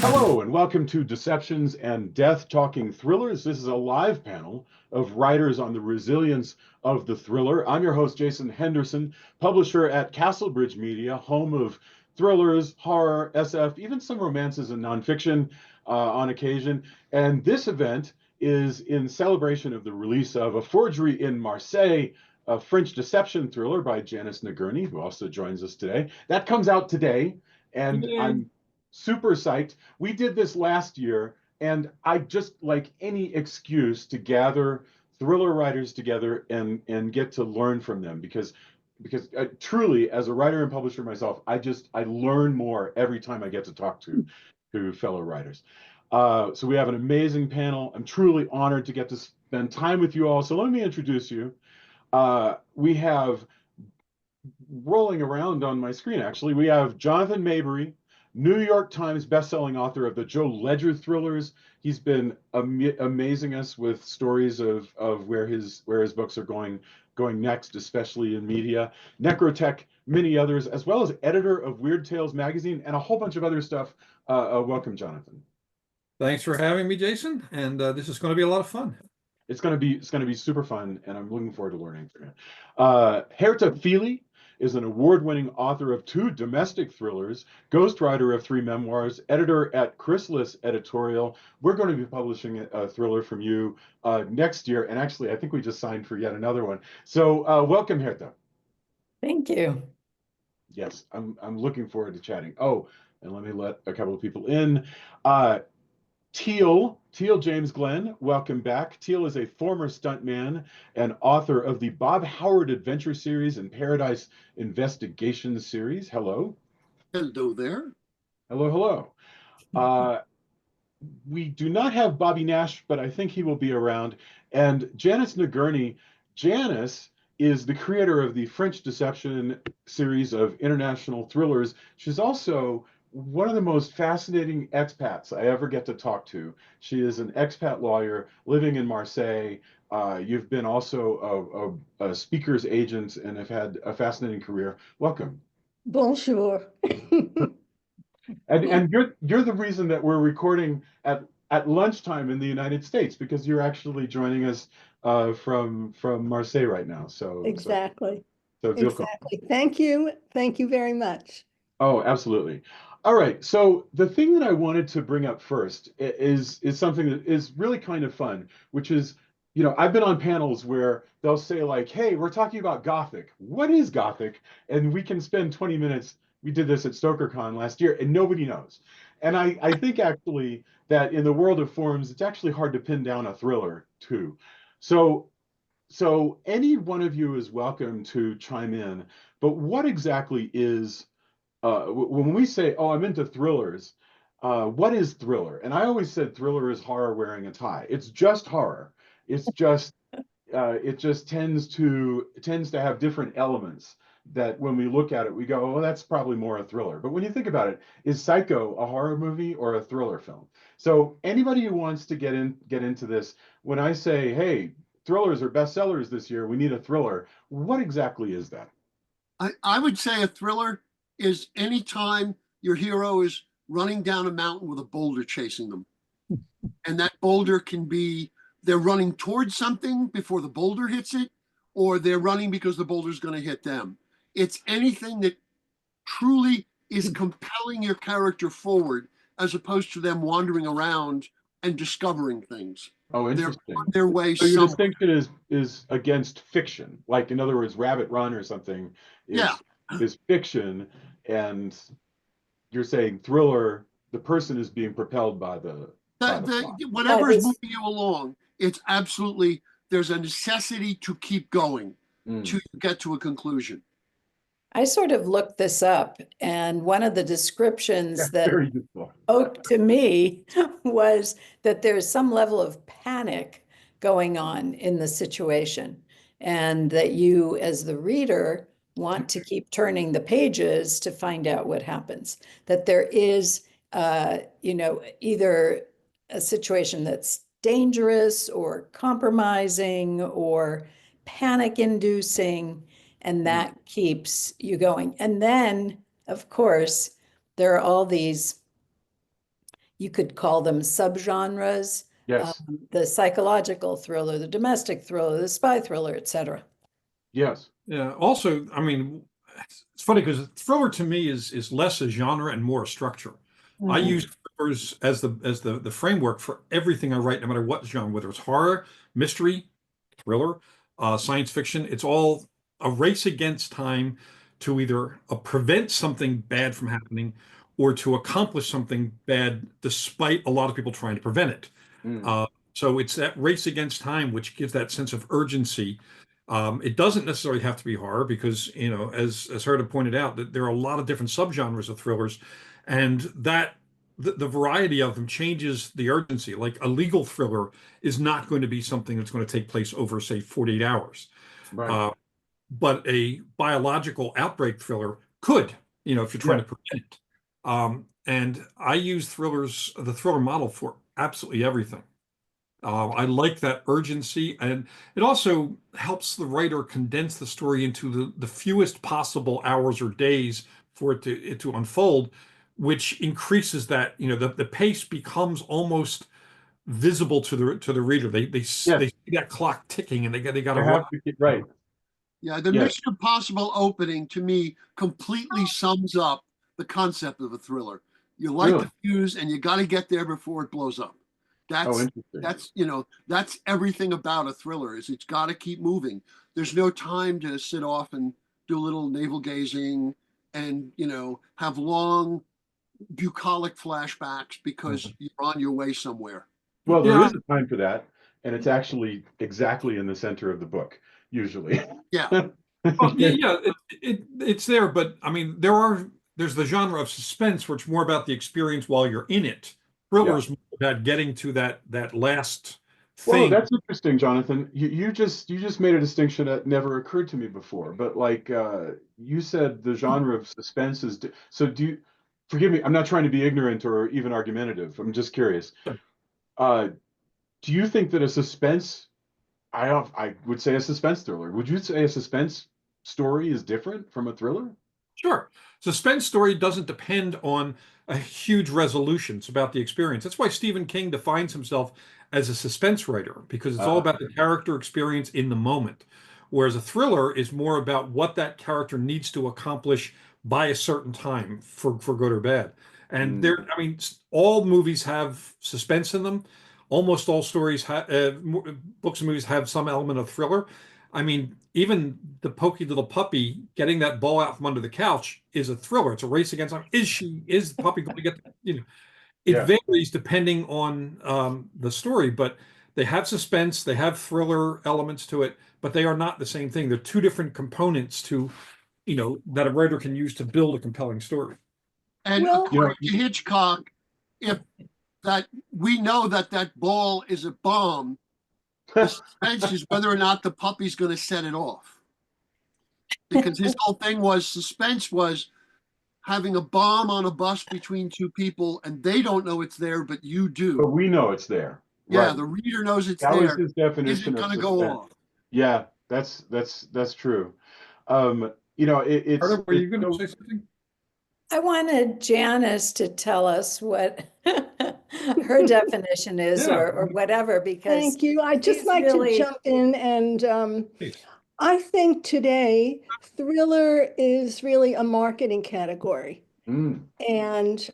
Hello, and welcome to Deceptions and Death Talking Thrillers. This is a live panel of writers on the resilience of the thriller. I'm your host, Jason Henderson, publisher at Castlebridge Media, home of thrillers, horror, SF, even some romances and nonfiction on occasion. And this event is in celebration of the release of A Forgery in Marseille, a French deception thriller by Janice Nagourney, who also joins us today. That comes out today, and I'm super psyched. We did this last year, and I just like any excuse to gather thriller writers together and get to learn from them because truly, as a writer and publisher myself, I learn more every time I get to talk to fellow writers. So we have an amazing panel. I'm truly honored to get to spend time with you all. So let me introduce you. We have, rolling around on my screen actually, we have Jonathan Maberry, New York Times bestselling author of the Joe Ledger thrillers. He's been amazing us with stories of where his books are going next, especially in media. NecroTek, many others, as well as editor of Weird Tales magazine and a whole bunch of other stuff. Welcome, Jonathan. Thanks for having me, Jason. And this is going to be a lot of fun. It's going to be super fun, and I'm looking forward to learning from you. Herta Feely is an award-winning author of 2 domestic thrillers, ghostwriter of 3 memoirs, editor at Chrysalis Editorial. We're going to be publishing a thriller from you next year, and actually, I think we just signed for yet another one. So welcome, Herta. Thank you. Yes, I'm looking forward to chatting. Oh, and let me let a couple of people in. Teel James Glenn, welcome back. Teel is a former stuntman and author of the Bob Howard Adventure Series and Paradise Investigation Series. Hello. Hello there. Hello. We do not have Bobby Nash, but I think he will be around. And Janice Nagourney. Janice is the creator of the French Deception series of international thrillers. She's also one of the most fascinating expats I ever get to talk to. She is an expat lawyer living in Marseille. You've been also a speaker's agent and have had a fascinating career. Welcome. Bonjour. And you're the reason that we're recording at lunchtime in the United States, because you're actually joining us from Marseille right now. So exactly. So exactly. Thank you very much. Oh, absolutely. All right. So the thing that I wanted to bring up first is something that is really kind of fun, which is, I've been on panels where they'll say like, hey, we're talking about Gothic. What is Gothic? And we can spend 20 minutes. We did this at StokerCon last year and nobody knows. And I think actually that in the world of forums, it's actually hard to pin down a thriller too. So any one of you is welcome to chime in, but what exactly is when we say, oh, I'm into thrillers, what is thriller? And I always said thriller is horror wearing a tie. It's just horror. It's just it just tends to have different elements that when we look at it, we go, oh, that's probably more a thriller. But when you think about it, is Psycho a horror movie or a thriller film? So anybody who wants to get into this, when I say, hey, thrillers are bestsellers this year, we need a thriller, what exactly is that? I would say a thriller is any time your hero is running down a mountain with a boulder chasing them. And that boulder can be, they're running towards something before the boulder hits it, or they're running because the boulder's going to hit them. It's anything that truly is compelling your character forward, as opposed to them wandering around and discovering things. Oh, interesting. They're on their way so your somewhere. distinction is against fiction. Like, in other words, Rabbit Run or something is fiction, and you're saying thriller, the person is being propelled by the plot. Whatever is moving you along, it's absolutely, there's a necessity to keep going to get to a conclusion. I sort of looked this up, and one of the descriptions that spoke to me was that there's some level of panic going on in the situation, and that you, as the reader, want to keep turning the pages to find out what happens. That there is, either a situation that's dangerous or compromising or panic-inducing. and that keeps you going. And then, of course, there are all these, you could call them subgenres. Yes. The psychological thriller, the domestic thriller, the spy thriller, etc. Yes. Yeah. Also, I mean, it's funny because thriller to me is less a genre and more a structure. I use thrillers as the framework for everything I write, no matter what genre, whether it's horror, mystery, thriller, science fiction. It's all a race against time to either prevent something bad from happening or to accomplish something bad despite a lot of people trying to prevent it. So it's that race against time which gives that sense of urgency. It doesn't necessarily have to be horror because, you know, as Herta pointed out, that there are a lot of different subgenres of thrillers, and that the variety of them changes the urgency. Like a legal thriller is not going to be something that's going to take place over, say, 48 hours. Right. But a biological outbreak thriller could, you know, if you're trying to prevent it. And I use the thriller model for absolutely everything. I like that urgency, and it also helps the writer condense the story into the fewest possible hours or days for it to unfold, which increases that, you know, the pace becomes almost visible to the reader. They see that clock ticking, and they got to have to get right. Yeah, the Mission Impossible opening to me completely sums up the concept of a thriller. You light the fuse, and you got to get there before it blows up. That's you know, that's everything about a thriller. Is it's got to keep moving. There's no time to sit off and do a little navel gazing and, you know, have long bucolic flashbacks because you're on your way somewhere. Well, there is a time for that, and it's actually exactly in the center of the book, usually. Yeah. Well, it's there, but I mean, there's the genre of suspense, which is more about the experience while you're in it. Thrillers more about getting to that last thing. Well, that's interesting, Jonathan. You just made a distinction that never occurred to me before. But like you said, the genre of suspense is so. Forgive me? I'm not trying to be ignorant or even argumentative. I'm just curious. Do you think that a suspense? I would say a suspense thriller. Would you say a suspense story is different from a thriller? Sure. Suspense story doesn't depend on a huge resolution. It's about the experience. That's why Stephen King defines himself as a suspense writer, because it's all about the character experience in the moment. Whereas a thriller is more about what that character needs to accomplish by a certain time for good or bad. And I mean, all movies have suspense in them. Almost all stories, books and movies have some element of thriller. I mean, even the pokey little puppy getting that ball out from under the couch is a thriller. It's a race against time. Is the puppy going to get, you know, it varies depending on the story, but they have suspense, they have thriller elements to it, but they are not the same thing. They're two different components to, you know, that a writer can use to build a compelling story. And according to Hitchcock, if that we know that ball is a bomb, the suspense is whether or not the puppy's going to set it off. Because his whole thing was suspense was having a bomb on a bus between two people, and they don't know it's there, but you do. But we know it's there. Yeah, right. The reader knows it's that there. Was his definition is it going to go off? Yeah, that's true. You know, it's. Herta, were you going to say something? I wanted Janice to tell us what her definition is or whatever, because thank you. I'd just like to jump in and I think today thriller is really a marketing category. And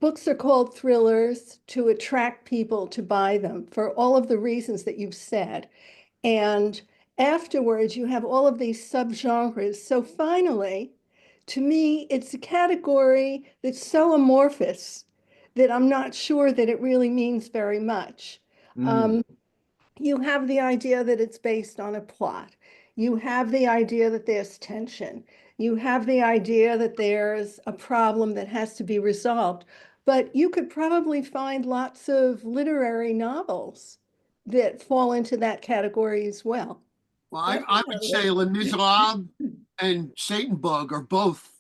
books are called thrillers to attract people to buy them for all of the reasons that you've said. And afterwards, you have all of these subgenres. So finally, to me, it's a category that's so amorphous that I'm not sure that it really means very much. You have the idea that it's based on a plot. You have the idea that there's tension. You have the idea that there's a problem that has to be resolved. But you could probably find lots of literary novels that fall into that category as well. Well, I would say Les Miserables and Satan Bug are both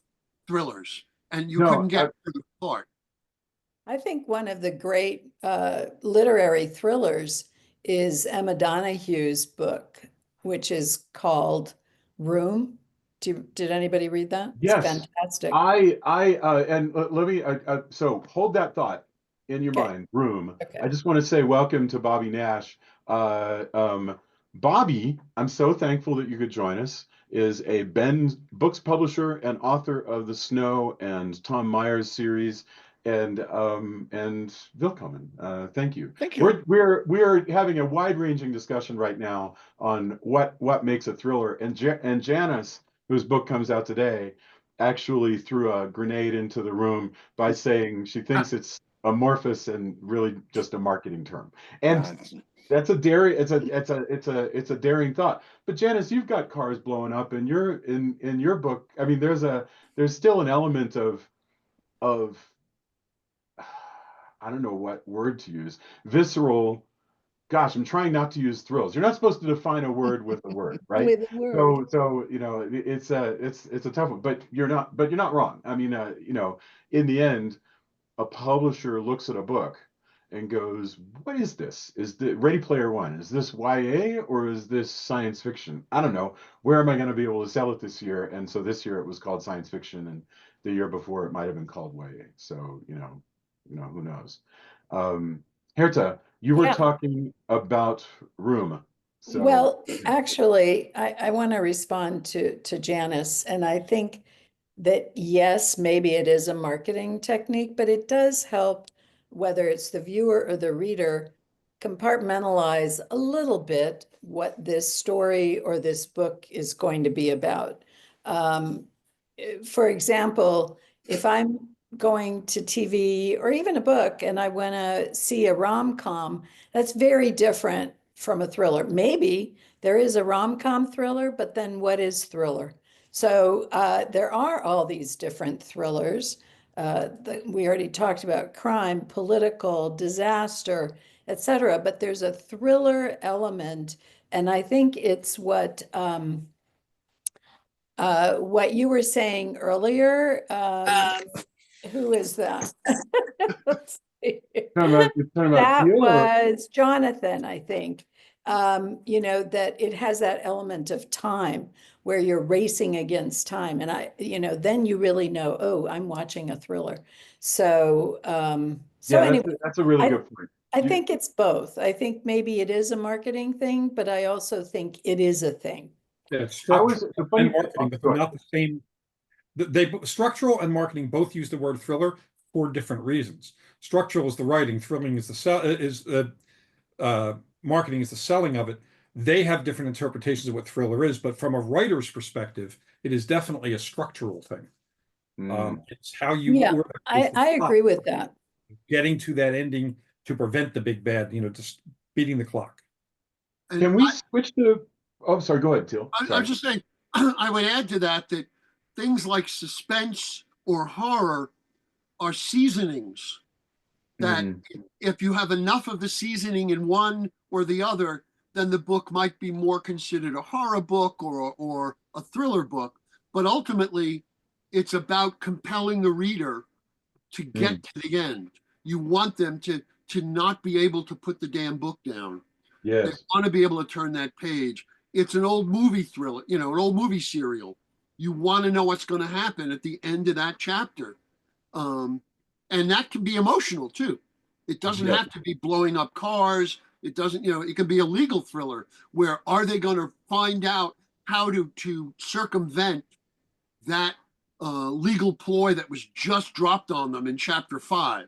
thrillers, and you couldn't get further apart. I think one of the great literary thrillers is Emma Donohue's book, which is called Room. Did anybody read that? Yes. It's fantastic. Let me, so hold that thought in your mind, Room. Okay. I just want to say welcome to Bobby Nash. Bobby, I'm so thankful that you could join us, is a Ben Books publisher and author of the Snow and Tom Myers series, and willkommen. Thank you. Thank you. We're having a wide-ranging discussion right now on what makes a thriller, and Janice, whose book comes out today, actually threw a grenade into the room by saying she thinks it's amorphous and really just a marketing term. And that's a daring, it's a daring thought. But Janice, you've got cars blowing up, and you're in your book. I mean, there's still an element of I don't know what word to use, visceral. Gosh, I'm trying not to use thrills. You're not supposed to define a word with a word, right? With a word. So you know, it's a tough one, but you're not wrong. I mean, you know, in the end, a publisher looks at a book and goes, what is this? Is the Ready Player One? Is this YA or is this science fiction? I don't know. Where am I going to be able to sell it this year? And so this year it was called science fiction, and the year before it might have been called YA. So, you know, who knows? Herta, you were talking about Room. So well, actually, I want to respond to Janice, and I think that yes, maybe it is a marketing technique, but it does help, whether it's the viewer or the reader, compartmentalize a little bit what this story or this book is going to be about. For example, if I'm going to TV or even a book and I want to see a rom-com, that's very different from a thriller. Maybe there is a rom-com thriller, but then what is thriller? So there are all these different thrillers. We already talked about crime, political, disaster, etc. But there's a thriller element, and I think it's what you were saying earlier. Who is that? Let's see. That was Jonathan, I think. You know, that it has that element of time where you're racing against time. And then you really know, oh, I'm watching a thriller. So, anyway, that's a really good point. I think it's both. I think maybe it is a marketing thing, but I also think it is a thing. Yeah, structural and marketing, but they're not the same. Structural and marketing both use the word thriller for different reasons. Structural is the writing, thrilling is the marketing is the selling of it. They have different interpretations of what thriller is, but from a writer's perspective, it is definitely a structural thing. It's how you. Yeah, I agree with that. Getting to that ending to prevent the big bad, just beating the clock. Can we switch to? Oh, sorry. Go ahead, Teel. I was just saying, I would add to that things like suspense or horror are seasonings. That if you have enough of the seasoning in one or the other, then the book might be more considered a horror book or a thriller book. But ultimately, it's about compelling the reader to get to the end. You want them to not be able to put the damn book down. Yes. They want to be able to turn that page. It's an old movie thriller, an old movie serial. You want to know what's going to happen at the end of that chapter. And that can be emotional too. It doesn't have to be blowing up cars. It doesn't, it can be a legal thriller where are they going to find out how to circumvent that legal ploy that was just dropped on them in chapter 5.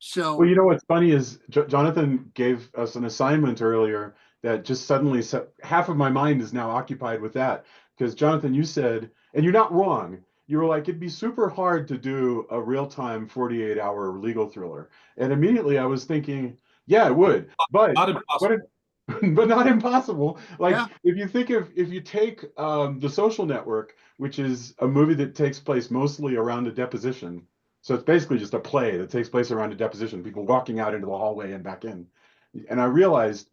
So, well, you know what's funny is Jonathan gave us an assignment earlier that just suddenly half of my mind is now occupied with that, because Jonathan, you said, and you're not wrong, you were like, it'd be super hard to do a real-time 48-hour legal thriller, and immediately I was thinking, yeah, it would, but not impossible. But not impossible. Like if you take The Social Network, which is a movie that takes place mostly around a deposition. So it's basically just a play that takes place around a deposition, people walking out into the hallway and back in. And I realized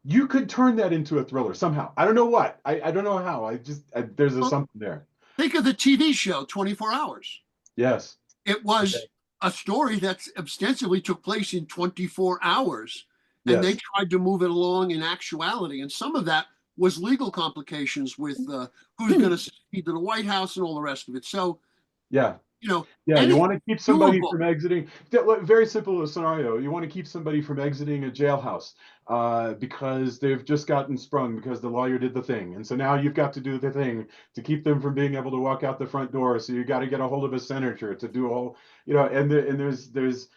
you could turn that into a thriller somehow. I don't know what. I don't know how. There's something there. Think of the TV show 24 Hours. Yes. It was a story that ostensibly took place in 24 hours. And they tried to move it along in actuality. And some of that was legal complications with who's going to succeed to the White House and all the rest of it. So, yeah. you know, Yeah, you want to keep somebody doable. from exiting. Very simple scenario. You want to keep somebody from exiting a jailhouse because they've just gotten sprung because the lawyer did the thing. And so now you've got to do the thing to keep them from being able to walk out the front door. So you got to get a hold of a senator to do all, and there's,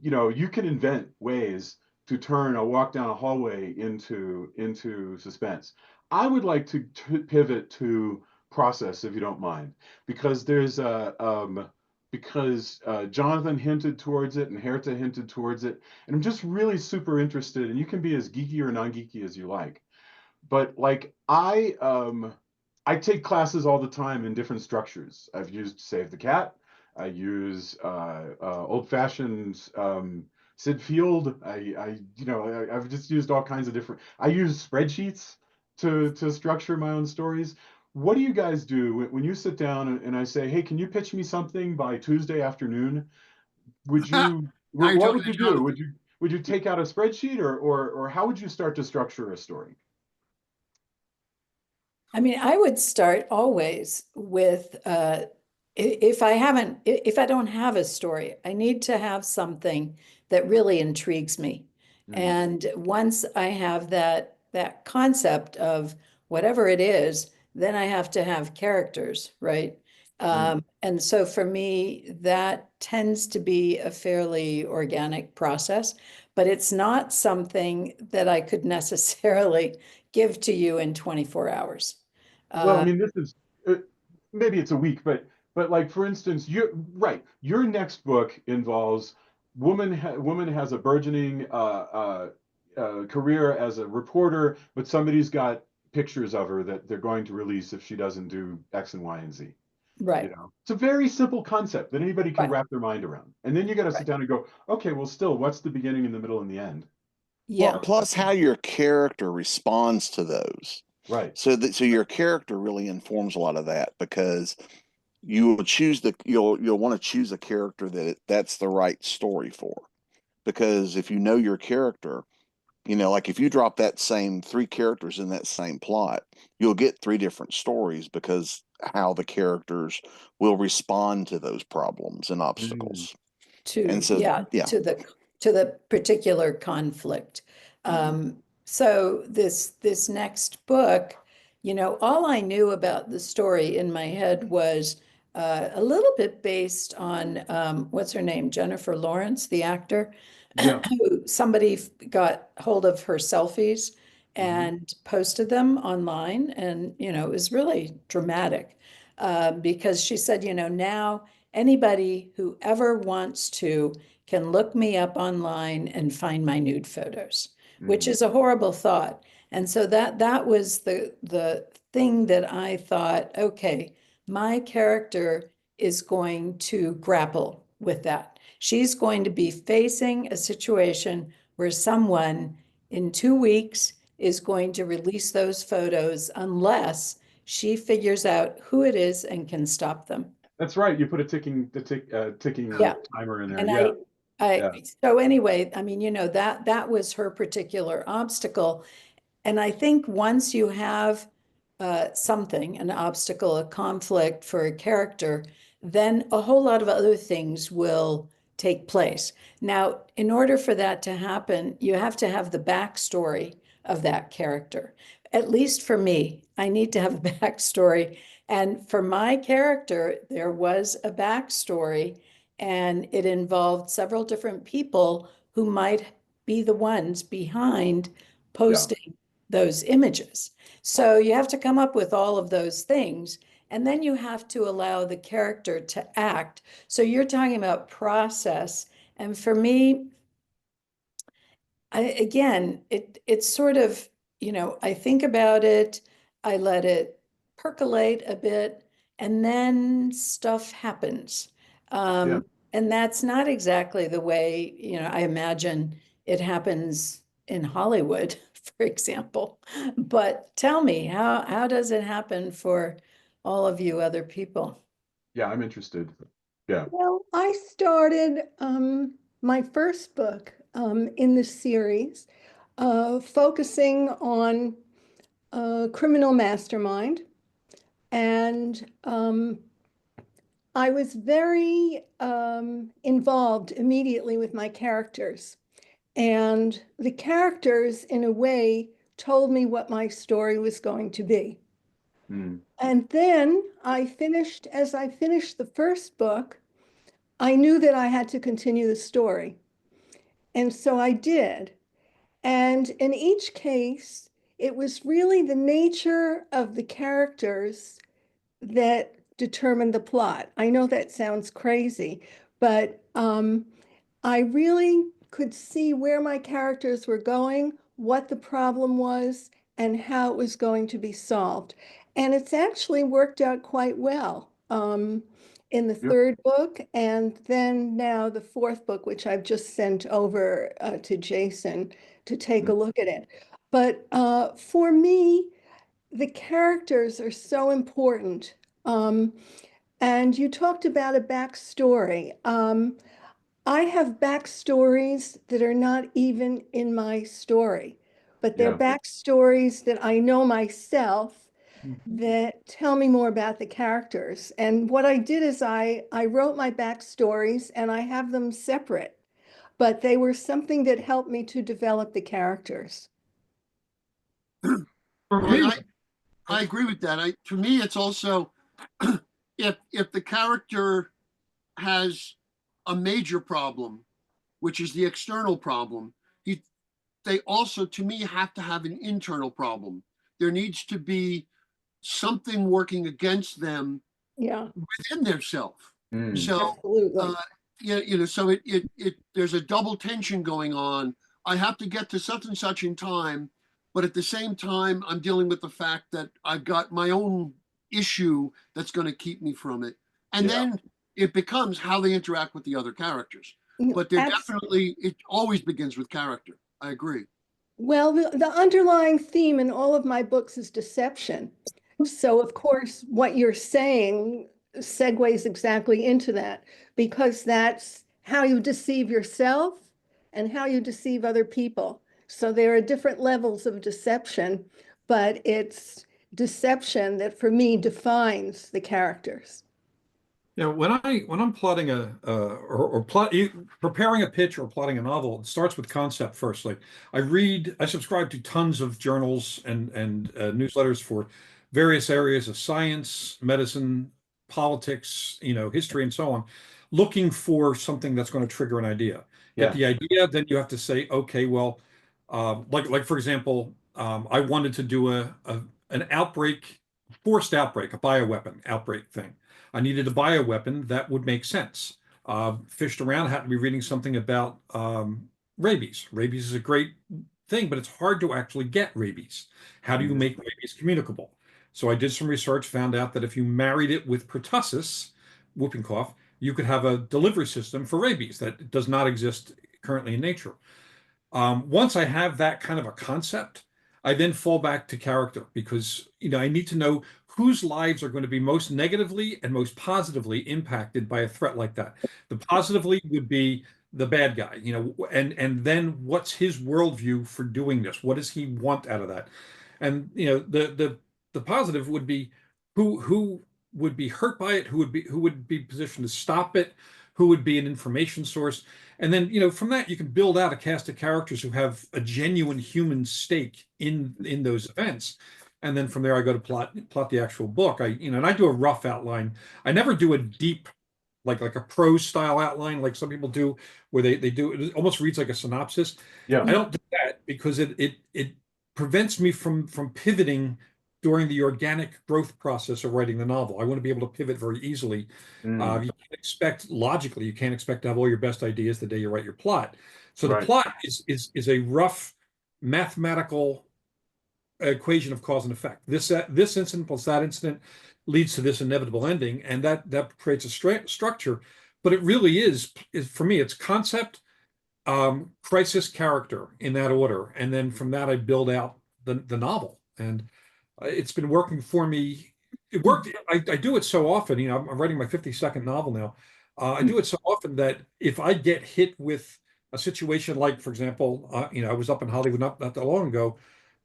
you can invent ways to turn a walk down a hallway into suspense. I would like to pivot to process, if you don't mind, because there's because Jonathan hinted towards it and Herta hinted towards it. And I'm just really super interested, and you can be as geeky or non-geeky as you like. But like I take classes all the time in different structures. I've used Save the Cat. I use old-fashioned Sid Field. I've just used all kinds of different. I use spreadsheets to structure my own stories. What do you guys do when you sit down and I say, hey, can you pitch me something by Tuesday afternoon? What would you do? Would you take out a spreadsheet or how would you start to structure a story? I mean, I would start always with if I don't have a story, I need to have something that really intrigues me. And once I have that concept of whatever it is, then I have to have characters, right? And so for me, that tends to be a fairly organic process, but it's not something that I could necessarily give to you in 24 hours. Well, I mean, this is maybe it's a week, but like for instance, your next book involves woman has a burgeoning career as a reporter, but somebody's got pictures of her that they're going to release if she doesn't do X and Y and Z. Right. It's a very simple concept that anybody can Right. wrap their mind around. And then you got to sit down and go, okay, well, still, what's the beginning and the middle and the end? Yeah. Well, plus how your character responds to those. Right. So your character really informs a lot of that, because you will choose you'll want to choose a character that's the right story for. Because if you know your character, like if you drop that same 3 characters in that same plot, you'll get 3 different stories because how the characters will respond to those problems and obstacles. To the particular conflict. So this next book, all I knew about the story in my head was a little bit based on what's her name, Jennifer Lawrence, the actor. Yeah. Somebody got hold of her selfies and posted them online, and it was really dramatic because she said, now anybody who ever wants to can look me up online and find my nude photos, which is a horrible thought. And so that was the thing that I thought, okay, my character is going to grapple with that. She's going to be facing a situation where someone in 2 weeks is going to release those photos unless she figures out who it is and can stop them. That's right. You put a ticking timer in there. And so anyway, I mean, that was her particular obstacle. And I think once you have something, an obstacle, a conflict for a character, then a whole lot of other things will take place. Now, in order for that to happen, you have to have the backstory of that character. At least for me, I need to have a backstory. And for my character, there was a backstory, and it involved several different people who might be the ones behind posting those images. So you have to come up with all of those things, and then you have to allow the character to act. So you're talking about process. And for me, it's sort of, I think about it, I let it percolate a bit, and then stuff happens. And that's not exactly the way, I imagine it happens in Hollywood, for example. But tell me, how does it happen for all of you other people? Yeah, I'm interested. Yeah. Well, I started my first book in the series focusing on a criminal mastermind. And I was very involved immediately with my characters. And the characters, in a way, told me what my story was going to be. And then as I finished the first book, I knew that I had to continue the story. And so I did. And in each case, it was really the nature of the characters that determined the plot. I know that sounds crazy, but I really could see where my characters were going, what the problem was, and how it was going to be solved. And it's actually worked out quite well in the third book, and then now the fourth book, which I've just sent over to Jason to take a look at it. But for me, the characters are so important. And you talked about a backstory. I have backstories that are not even in my story, but they're backstories that I know myself that tell me more about the characters. And what I did is I wrote my backstories and I have them separate, but they were something that helped me to develop the characters. I agree with that. To me, it's also if the character has a major problem, which is the external problem, they also, to me, have to have an internal problem. There needs to be something working against them within their self. So, so there's a double tension going on. I have to get to such and such in time, but at the same time, I'm dealing with the fact that I've got my own issue that's going to keep me from it. And then it becomes how they interact with the other characters. But they're definitely, it always begins with character. I agree. Well, the underlying theme in all of my books is deception. So, of course, what you're saying segues exactly into that, because that's how you deceive yourself and how you deceive other people. So there are different levels of deception, but it's deception that for me defines the characters. When I'm plotting preparing a pitch or plotting a novel, it starts with concept first. Like I subscribe to tons of journals and newsletters for various areas of science, medicine, politics, history, and so on, looking for something that's going to trigger an idea. Get the idea, then you have to say, okay, well, like for example, I wanted to do an outbreak, forced outbreak, a bioweapon outbreak thing. I needed a bioweapon that would make sense. Fished around, happened to be reading something about rabies. Rabies is a great thing, but it's hard to actually get rabies. How do you make rabies communicable? So I did some research, found out that if you married it with pertussis, whooping cough, you could have a delivery system for rabies that does not exist currently in nature. Once I have that kind of a concept, I then fall back to character because I need to know whose lives are going to be most negatively and most positively impacted by a threat like that. The positively would be the bad guy, and then what's his worldview for doing this? What does he want out of that? And the positive would be who would be hurt by it, who would be positioned to stop it, who would be an information source. And then, from that, you can build out a cast of characters who have a genuine human stake in those events. And then from there, I go to plot the actual book. And I do a rough outline. I never do a deep, like a prose style outline, like some people do, where they do, it almost reads like a synopsis. I don't do that because it prevents me from pivoting during the organic growth process of writing the novel. I want to be able to pivot very easily. You can't expect logically, you can't expect to have all your best ideas the day you write your plot. So the plot is a rough mathematical equation of cause and effect. This incident plus that incident leads to this inevitable ending, and that creates a structure. But it really is for me, it's concept, crisis, character in that order, and then from that I build out the novel. And it's been working for me. It worked. I do it so often. I'm writing my 52nd novel now. I do it so often that if I get hit with a situation like, for example, I was up in Hollywood not that long ago.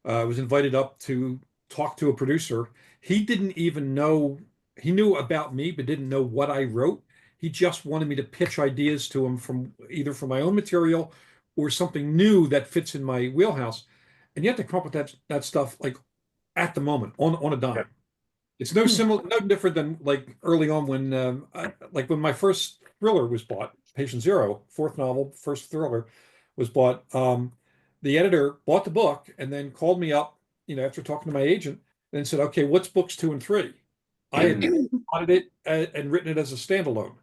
I was invited up to talk to a producer. He didn't even know, he knew about me, but didn't know what I wrote. He just wanted me to pitch ideas to him from either from my own material or something new that fits in my wheelhouse. And you have to come up with that stuff like at the moment on a dime. Yeah. It's no different than like early on when like when my first thriller was bought, Patient Zero, fourth novel, first thriller was bought. The editor bought the book and then called me up, after talking to my agent, and said, "Okay, what's books 2 and 3?" I had wanted it and written it as a standalone,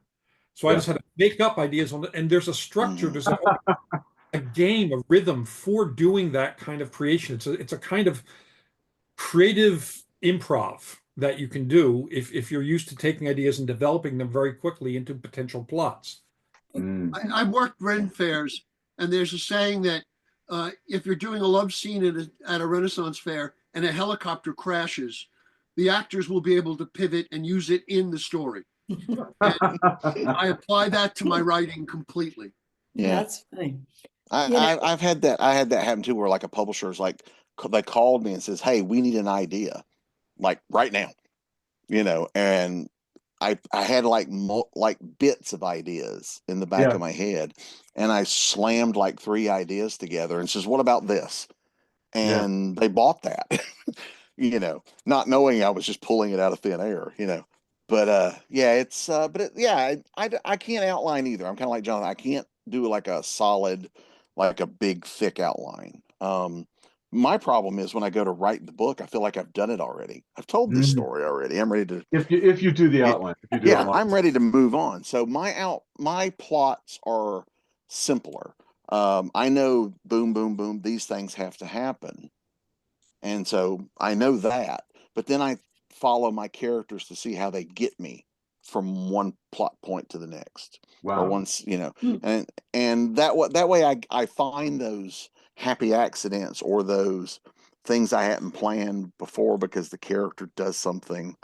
so I just had to make up ideas on it. And there's a structure, there's a game, a rhythm for doing that kind of creation. It's a kind of creative improv that you can do if you're used to taking ideas and developing them very quickly into potential plots. I worked Ren fairs, and there's a saying that if you're doing a love scene at a Renaissance fair and a helicopter crashes, the actors will be able to pivot and use it in the story. I apply that to my writing completely. Yeah, that's funny. I've had that. I had that happen too, where like a publisher's like, they called me and says, "Hey, we need an idea, like right now," and I had like bits of ideas in the back of my head, and I slammed like 3 ideas together and says, "What about this?" And they bought that, not knowing I was just pulling it out of thin air, But I can't outline either. I'm kind of like Jonathan. I can't do like a solid, like a big thick outline. My problem is when I go to write the book, I feel like I've done it already. I've told this story already. I'm ready to. If you do the outline, I'm ready to move on. So my plots are simpler. I know, boom, boom, boom, these things have to happen, and so I know that. But then I follow my characters to see how they get me from one plot point to the next. Wow. Or once, and that way I find those happy accidents or those things I hadn't planned before because the character does something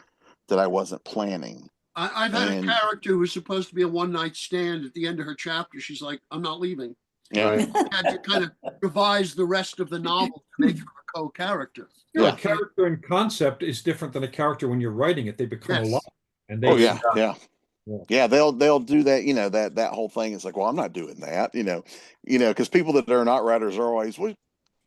that I wasn't planning. I've had a character who was supposed to be a one-night stand. At the end of her chapter, she's like, "I'm not leaving." Yeah. Right. I had to kind of revise the rest of the novel to make her a co-character. A character in concept is different than a character when you're writing it. They become alive. And they they'll do that, that whole thing. It's like, well, I'm not doing that, because people that are not writers are always, well,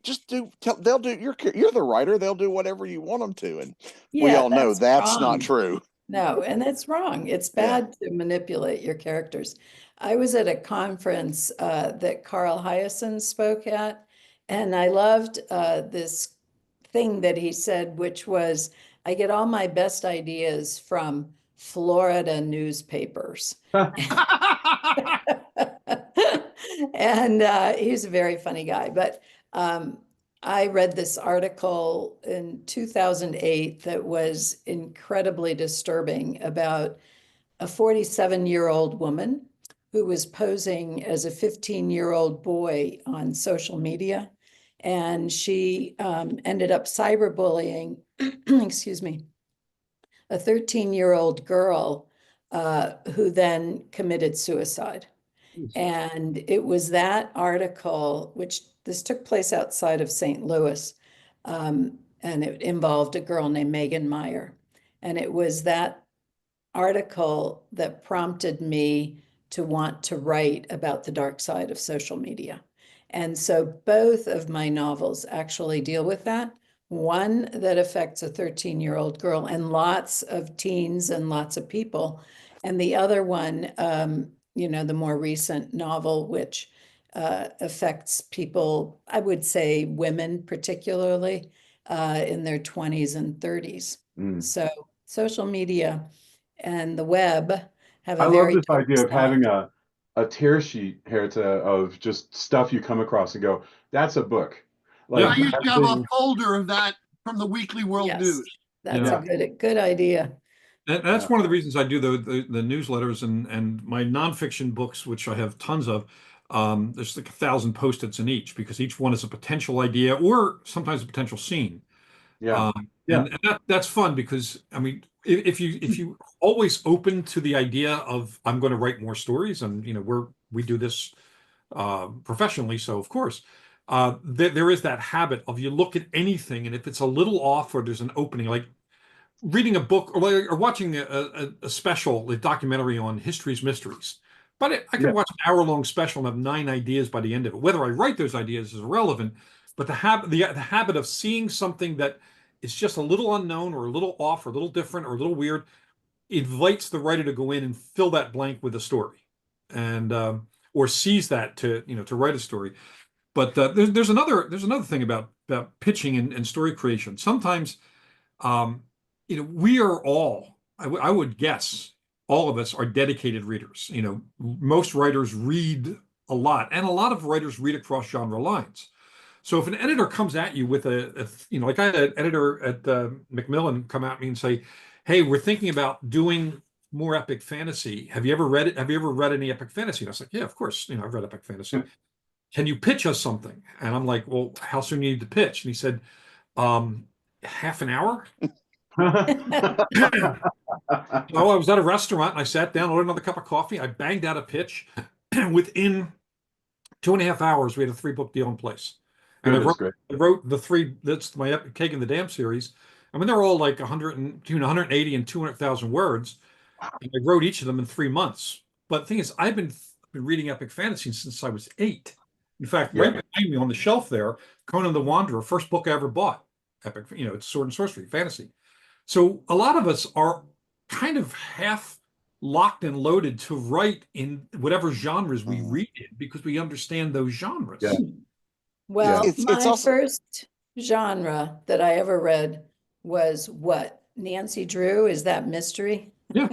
just they'll do, you're the writer, they'll do whatever you want them to. And we all know that's not true. No, and that's wrong. It's bad to manipulate your characters. I was at a conference that Carl Hyacin spoke at, and I loved this thing that he said, which was, I get all my best ideas from Florida newspapers. And he's a very funny guy. But I read this article in 2008 that was incredibly disturbing about a 47-year-old woman who was posing as a 15-year-old boy on social media. And she ended up cyberbullying, excuse me, a 13-year-old girl who then committed suicide. And it was that article, which this took place outside of St. Louis, and it involved a girl named Megan Meyer. And it was that article that prompted me to want to write about the dark side of social media. And so both of my novels actually deal with that. One that affects a 13-year-old girl and lots of teens and lots of people. And the other one, the more recent novel, which affects people, I would say women particularly, in their 20s and 30s. So social media and the web have I love this idea of having a tear sheet, Herta, of just stuff you come across and go, that's a book. Like, I used to have a folder of that from the Weekly World News. That's a good idea. That's one of the reasons I do the newsletters and my nonfiction books, which I have tons of. There's like 1,000 Post-its in each, because each one is a potential idea or sometimes a potential scene. And that's fun, because I mean, if you always open to the idea of, I'm going to write more stories, and we do this professionally, so of course, there is that habit of you look at anything, and if it's a little off or there's an opening, like reading a book or watching a special, a documentary on history's mysteries. But I can watch an hour-long special and have 9 ideas by the end of it. Whether I write those ideas is irrelevant, but the habit of seeing something that is just a little unknown or a little off or a little different or a little weird invites the writer to go in and fill that blank with a story, and or sees that to write a story. But there's another thing about pitching and story creation. Sometimes we are all, I would guess, all of us are dedicated readers. Most writers read a lot, and a lot of writers read across genre lines. So if an editor comes at you with like I had an editor at Macmillan come at me and say, "Hey, we're thinking about doing more epic fantasy. Have you ever read it? Have you ever read any epic fantasy?" And I was like, "Yeah, of course. I've read epic fantasy. Can you pitch us something?" And I'm like, "Well, how soon do you need to pitch?" And he said, "Half an hour." I was at a restaurant and I sat down, ordered another cup of coffee. I banged out a pitch. Within 2.5 hours, we had a 3-book deal in place. And I wrote the 3, that's my Epic Cake and the Dam series. I mean, they're all like between 180 and 200,000 words. And I wrote each of them in 3 months. But the thing is, I've been reading epic fantasy since I was 8. In fact, right behind me on the shelf there, Conan the Wanderer, first book I ever bought. Epic, it's sword and sorcery, fantasy. So a lot of us are kind of half locked and loaded to write in whatever genres we read in because we understand those genres. Yeah. Well, my first genre that I ever read was what? Nancy Drew? Is that mystery? Yeah.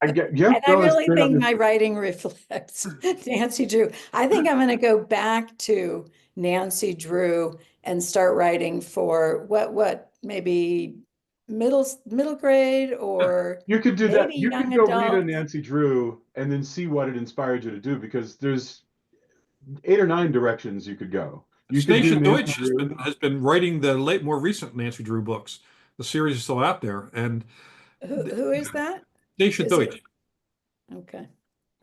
And I really think my writing reflects Nancy Drew. I think I'm going to go back to Nancy Drew and start writing for what maybe middle grade, or you could do that. You could go adult. read a Nancy Drew and then see what it inspired you to do, because there's 8 or 9 directions you could go. Station Deutsch has been writing the more recent Nancy Drew books. The series is still out there. And who is that? Station Deutsch. Okay.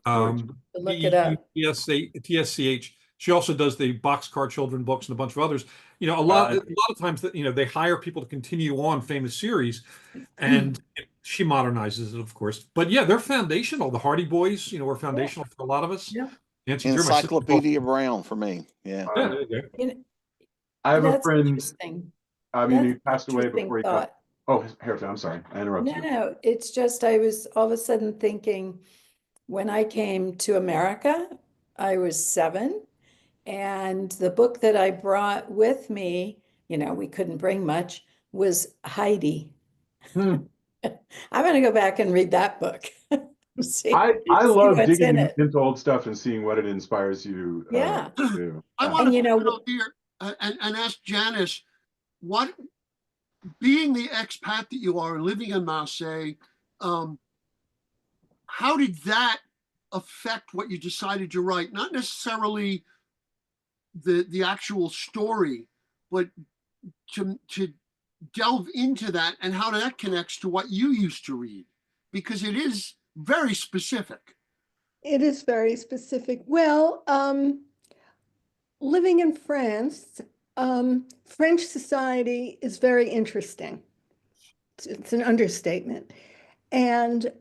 Look it up. TSCH. She also does the Boxcar Children books and a bunch of others. A lot of times that they hire people to continue on famous series, and she modernizes it, of course. But yeah, they're foundational. The Hardy Boys, were foundational for a lot of us. Yeah. Encyclopedia Brown for me. Yeah. There you go. I have a friend. I mean, he passed away before he got. Oh, Herta, I'm sorry, I interrupted you. No, it's just I was all of a sudden thinking, when I came to America, I was 7, and the book that I brought with me, we couldn't bring much, was Heidi. I'm going to go back and read that book. I love digging into old stuff and seeing what it inspires you to do. I want to put here and ask Janice, what, being the expat that you are, living in Marseille, how did that affect what you decided to write? Not necessarily the actual story, but to delve into that and how that connects to what you used to read, because it is very specific. It is very specific. Well, living in France, French society is very interesting. It's an understatement. And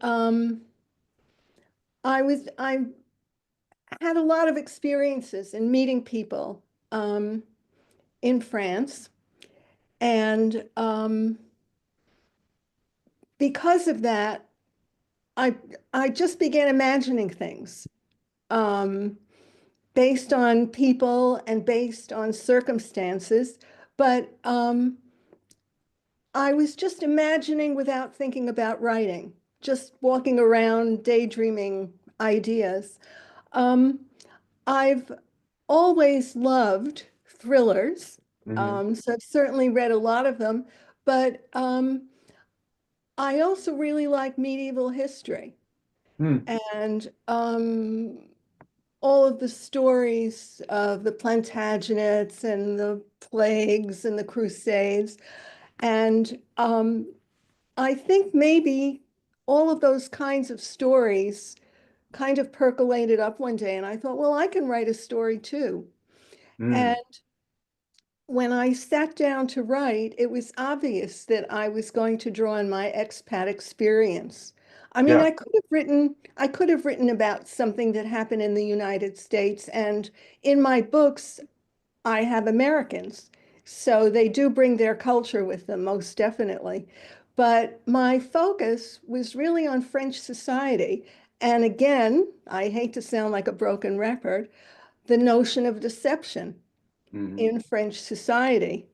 I had a lot of experiences in meeting people in France. And because of that, I just began imagining things based on people and based on circumstances. But I was just imagining without thinking about writing, just walking around daydreaming ideas. I've always loved thrillers. So I've certainly read a lot of them, but I also really like medieval history. And all of the stories of the Plantagenets and the plagues and the Crusades. And I think maybe all of those kinds of stories kind of percolated up one day, and I thought, well, I can write a story too. And when I sat down to write, it was obvious that I was going to draw on my expat experience. I mean, Yeah. I could have written about something that happened in the United States, and in my books, I have Americans. So they do bring their culture with them, most definitely. But my focus was really on French society. And again, I hate to sound like a broken record, the notion of deception Mhm. in French society.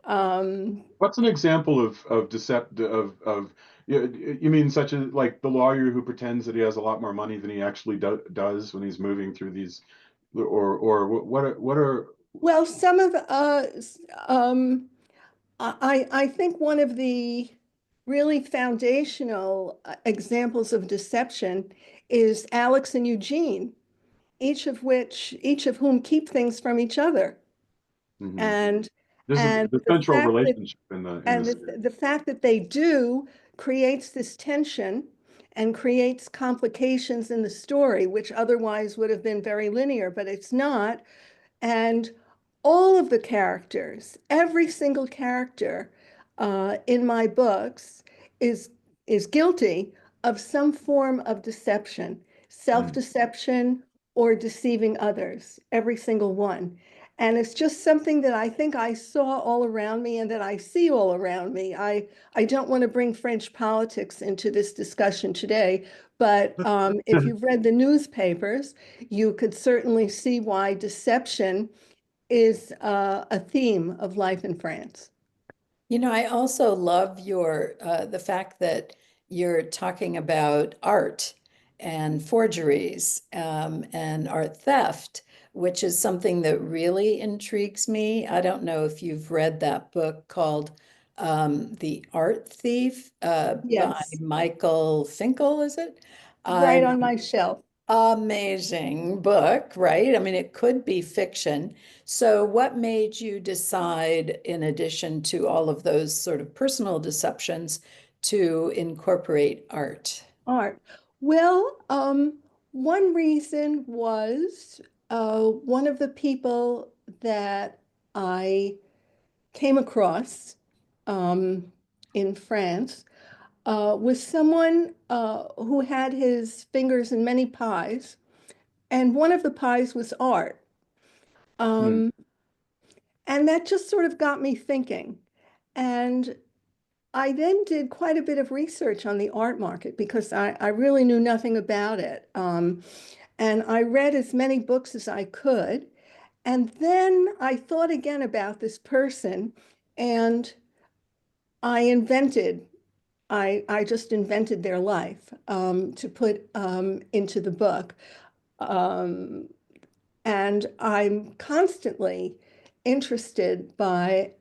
What's an example of decept of you mean such as like the lawyer who pretends that he has a lot more money than he actually does when he's moving through these, or what are Well, some of I think one of the really foundational examples of deception is Alex and Eugene, each of whom keep things from each other. mhm. And This is and the the central fact that relationship in and this. the fact that they do creates this tension and creates complications in the story, which otherwise would have been very linear, but it's not. And all of the characters, every single character in my books is is guilty of some form of deception, Mm. self-deception or deceiving others, every single one. And it's just something that I think I saw all around me and that I see all around me. I don't want to bring French politics into this discussion today, but if you've read the newspapers, you could certainly see why deception is a theme of life in France. You know, I also love the fact that you're talking about art and forgeries and art theft, which is something that really intrigues me. I don't know if you've read that book called The Art Thief by Yes, Michael Finkel, is it? right on my shelf. Amazing book, right? I mean, it could be fiction. So, what made you decide, in addition to all of those sort of personal deceptions, to incorporate art? Art. Well, one reason was one of the people that I came across in France was someone who had his fingers in many pies, and one of the pies was art. Mm. Um, and that just sort of got me thinking. And I then did quite a bit of research on the art market because I really knew nothing about it. And I read as many books as I could. And then I thought again about this person and I invented, I just invented their life to put into the book. Um, and I'm constantly interested by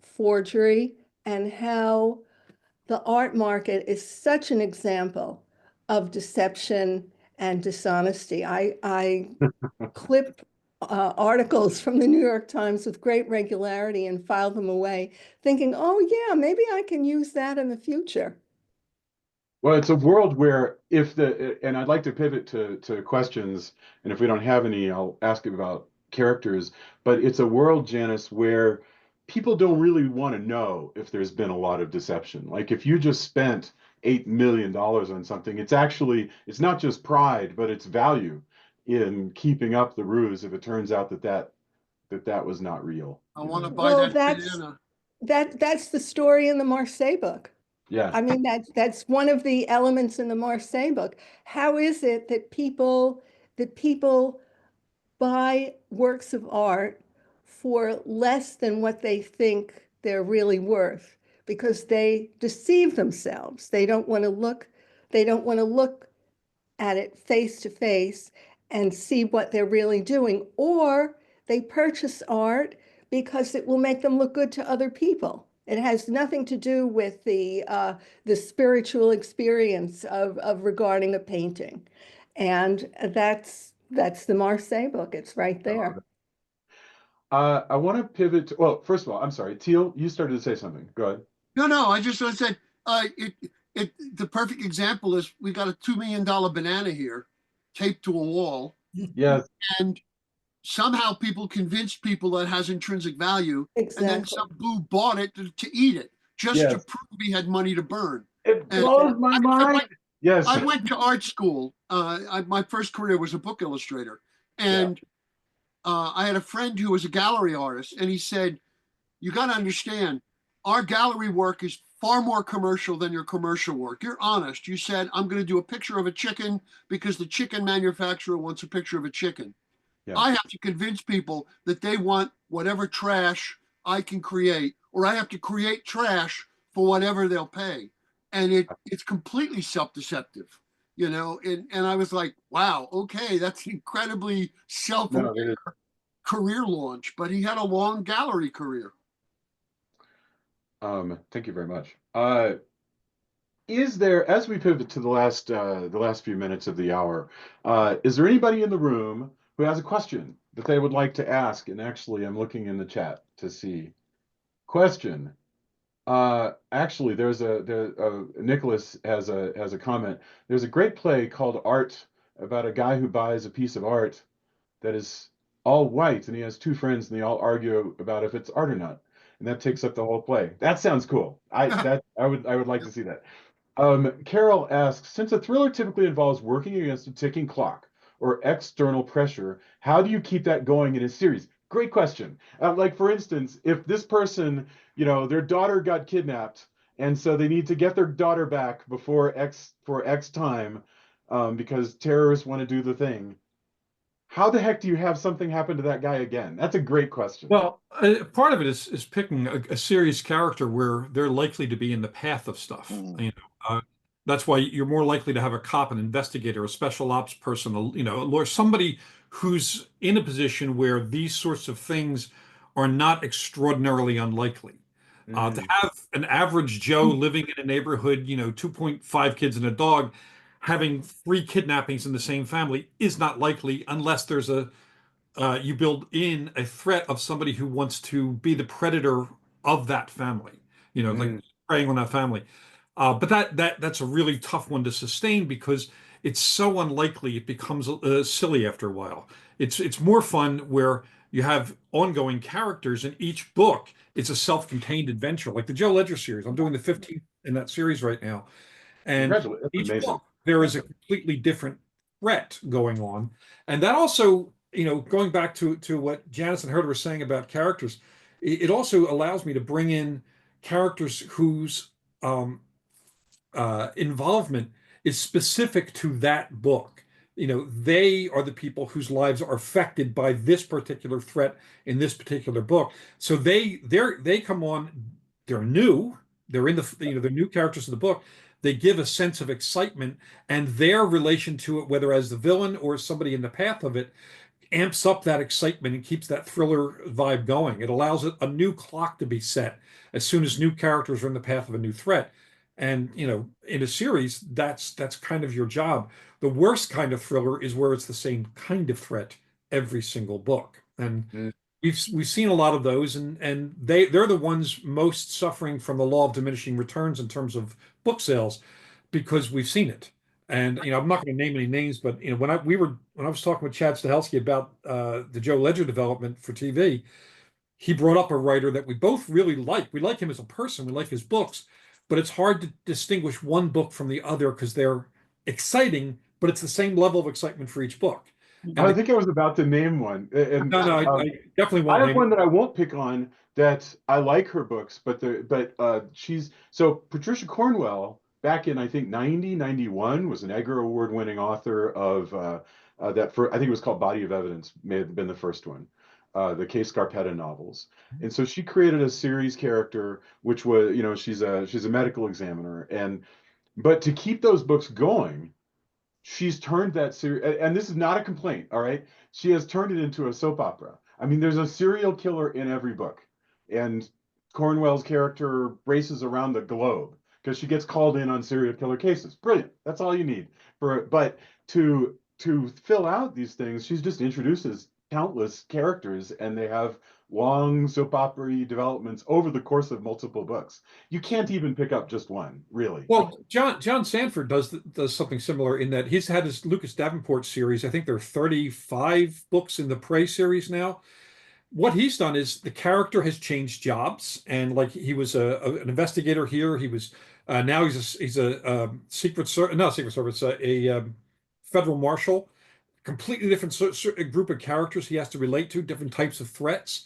forgery and how the art market is such an example of deception and dishonesty. I clip articles from the New York Times with great regularity and file them away, thinking, oh, yeah, maybe I can use that in the future. Well, it's a world where if and I'd like to pivot to questions, and if we don't have any, I'll ask you about characters, but it's a world, Janice, where people don't really want to know if there's been a lot of deception. Like if you just spent $8 million on something, it's not just pride, but it's value in keeping up the ruse if it turns out that was not real, I you want to know? buy Well, that banana. that's the story in the Marseille book. Yeah. I mean, that's one of the elements in the Marseille book. How is it that people buy works of art for less than what they think they're really worth because they deceive themselves. They don't want to look at it face to face and see what they're really doing, or they purchase art because it will make them look good to other people. It has nothing to do with the spiritual experience of regarding a painting. And that's the Marseille book. It's right there. I want to pivot well, first of all, I'm sorry, Teal, you started to say something. Go ahead. No, I just want to say, the perfect example is we got a $2 million banana here taped to a wall. Yes. And somehow people convinced people that has intrinsic value, Exactly. and then some boo bought it to eat it just to prove he had money to burn. It blows my mind. Yes. I went to art school. My first career was a book illustrator, and I had a friend who was a gallery artist, and he said, "You got to understand, our gallery work is far more commercial than your commercial work. You're honest. You said, I'm going to do a picture of a chicken because the chicken manufacturer wants a picture of a chicken. Yeah. I have to convince people that they want whatever trash I can create, or I have to create trash for whatever they'll pay." And it's completely self-deceptive, you know. And I was like, wow, okay, that's incredibly self-aware career launch. But he had a long gallery career. Thank you very much. Is there, as we pivot to the last few minutes of the hour, is there anybody in the room who has a question that they would like to ask? And actually, I'm looking in the chat to see. Question. Actually, Nicholas has a comment. There's a great play called Art about a guy who buys a piece of art that is all white, and he has two friends, and they all argue about if it's art or not, and that takes up the whole play. That sounds cool. I would like to see that. Carol asks, since a thriller typically involves working against a ticking clock or external pressure, how do you keep that going in a series? Great question. Like, for instance, if this person, you know, their daughter got kidnapped, and so they need to get their daughter back before X time, because terrorists want to do the thing. How the heck do you have something happen to that guy again? That's a great question. Well, part of it is picking a serious character where they're likely to be in the path of stuff. You know, that's why you're more likely to have a cop, an investigator, a special ops person, a lawyer, somebody who's in a position where these sorts of things are not extraordinarily unlikely. To have an average Joe living in a neighborhood, 2.5 kids and a dog, having 3 kidnappings in the same family is not likely unless there's you build in a threat of somebody who wants to be the predator of that family, like preying on that family. But that's a really tough one to sustain because it's so unlikely it becomes silly after a while. It's more fun where you have ongoing characters in each book. It's a self-contained adventure, like the Joe Ledger series. I'm doing the 15th in that series right now. And each book, there is a completely different threat going on. And that also, going back to what Janice and Herta were saying about characters, it also allows me to bring in characters whose involvement is specific to that book. They are the people whose lives are affected by this particular threat in this particular book. So they come on, they're new, they're in they're new characters in the book. They give a sense of excitement, and their relation to it, whether as the villain or somebody in the path of it, amps up that excitement and keeps that thriller vibe going. It allows a new clock to be set as soon as new characters are in the path of a new threat. And in a series, that's kind of your job. The worst kind of thriller is where it's the same kind of threat every single book. And we've seen a lot of those, and they're the ones most suffering from the law of diminishing returns in terms of book sales, because we've seen it. And I'm not going to name any names, but when I was talking with Chad Stahelski about the Joe Ledger development for TV, he brought up a writer that we both really like. We like him as a person. We like his books, but it's hard to distinguish one book from the other because they're exciting, but it's the same level of excitement for each book. And I think I was about to name one. And, no, I definitely won't. I have one that I won't pick on that I like her books, but she's so Patricia Cornwell back in I think 91 was an Edgar Award winning author of I think it was called Body of Evidence, may have been the first one. The Kay Scarpetta novels. And so she created a series character, which was, she's a medical examiner. But to keep those books going, she's turned that series, and this is not a complaint, all right? She has turned it into a soap opera. I mean, there's a serial killer in every book. And Cornwell's character races around the globe because she gets called in on serial killer cases. Brilliant. That's all you need. But to fill out these things, she's just introduces countless characters, and they have long soap opera developments over the course of multiple books. You can't even pick up just one, really. Well, John Sanford does something similar in that he's had his Lucas Davenport series. I think there are 35 books in the Prey series now. What he's done is the character has changed jobs, and like he was an investigator here. He was now he's a secret service, not secret service, federal marshal. Completely different group of characters he has to relate to, different types of threats.